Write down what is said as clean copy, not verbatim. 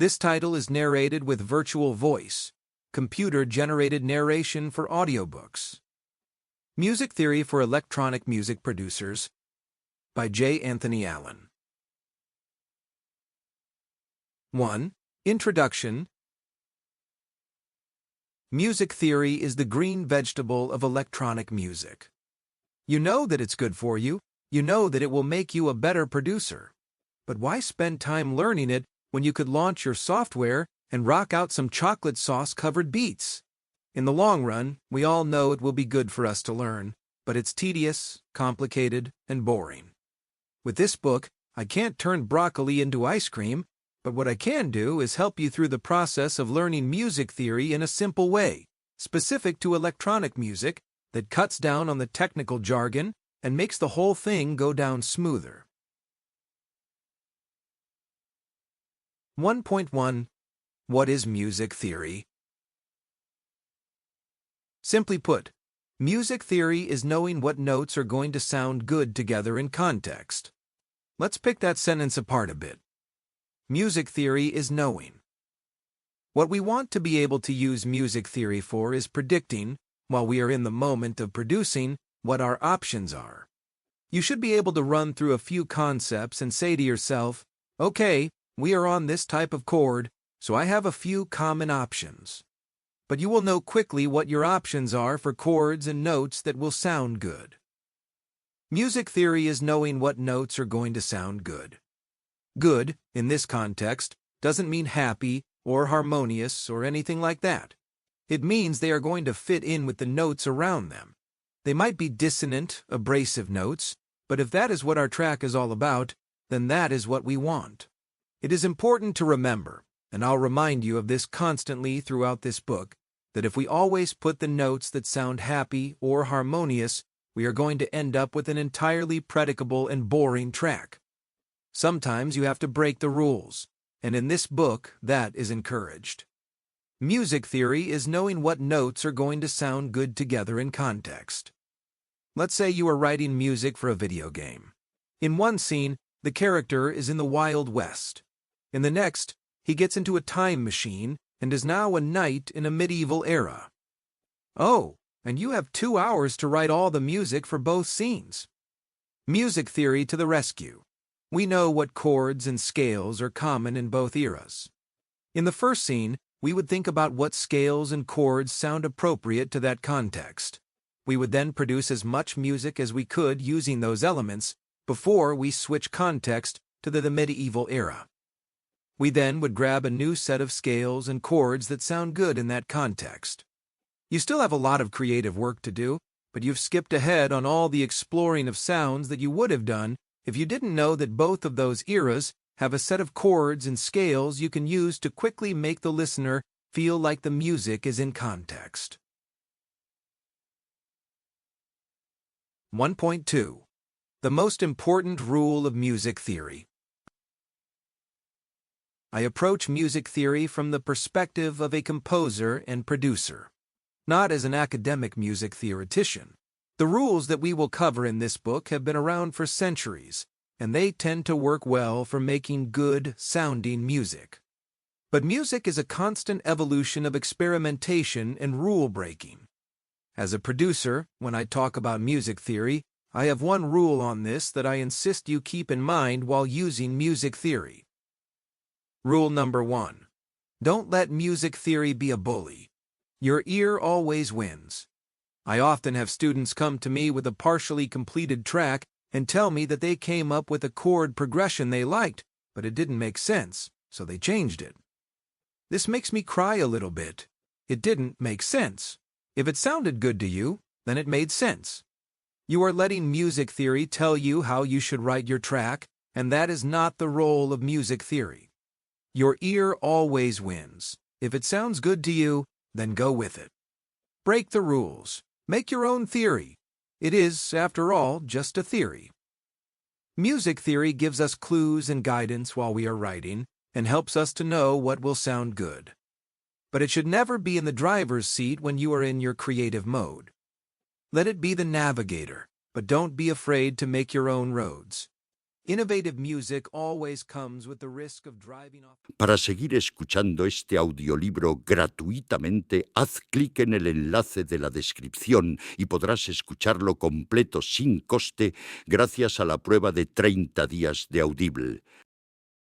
This title is narrated with virtual voice, computer-generated narration for audiobooks. Music Theory for Electronic Music Producers by J. Anthony Allen. 1. Introduction. Music theory is the green vegetable of electronic music. You know that it's good for you. You know that it will make you a better producer. But why spend time learning it when you could launch your software and rock out some chocolate sauce-covered beats? In the long run, we all know it will be good for us to learn, but it's tedious, complicated, and boring. With this book, I can't turn broccoli into ice cream, but what I can do is help you through the process of learning music theory in a simple way, specific to electronic music, that cuts down on the technical jargon and makes the whole thing go down smoother. 1.1. What is music theory? Simply put, music theory is knowing what notes are going to sound good together in context. Let's pick that sentence apart a bit. Music theory is knowing. What we want to be able to use music theory for is predicting, while we are in the moment of producing, what our options are. You should be able to run through a few concepts and say to yourself, okay, we are on this type of chord, so I have a few common options. But you will know quickly what your options are for chords and notes that will sound good. Music theory is knowing what notes are going to sound good. Good, in this context, doesn't mean happy or harmonious or anything like that. It means they are going to fit in with the notes around them. They might be dissonant, abrasive notes, but if that is what our track is all about, then that is what we want. It is important to remember, and I'll remind you of this constantly throughout this book, that if we always put the notes that sound happy or harmonious, we are going to end up with an entirely predicable and boring track. Sometimes you have to break the rules, and in this book, that is encouraged. Music theory is knowing what notes are going to sound good together in context. Let's say you are writing music for a video game. In one scene, the character is in the Wild West. In the next, he gets into a time machine and is now a knight in a medieval era. Oh, and you have 2 hours to write all the music for both scenes. Music theory to the rescue. We know what chords and scales are common in both eras. In the first scene, we would think about what scales and chords sound appropriate to that context. We would then produce as much music as we could using those elements before we switch context to the medieval era. We then would grab a new set of scales and chords that sound good in that context. You still have a lot of creative work to do, but you've skipped ahead on all the exploring of sounds that you would have done if you didn't know that both of those eras have a set of chords and scales you can use to quickly make the listener feel like the music is in context. 1.2. The most important rule of music theory. I approach music theory from the perspective of a composer and producer, not as an academic music theoretician. The rules that we will cover in this book have been around for centuries, and they tend to work well for making good, sounding music. But music is a constant evolution of experimentation and rule-breaking. As a producer, when I talk about music theory, I have one rule on this that I insist you keep in mind while using music theory. Rule number 1. Don't let music theory be a bully. Your ear always wins. I often have students come to me with a partially completed track and tell me that they came up with a chord progression they liked, but it didn't make sense, so they changed it. This makes me cry a little bit. It didn't make sense. If it sounded good to you, then it made sense. You are letting music theory tell you how you should write your track, and that is not the role of music theory. Your ear always wins. If it sounds good to you, then go with it. Break the rules. Make your own theory. It is, after all, just a theory. Music theory gives us clues and guidance while we are writing and helps us to know what will sound good. But it should never be in the driver's seat when you are in your creative mode. Let it be the navigator, but don't be afraid to make your own roads. Innovative music always comes with the risk of driving off. Para seguir escuchando este audiolibro gratuitamente, haz clic en el enlace de la descripción y podrás escucharlo completo sin coste gracias a la prueba de 30 días de Audible.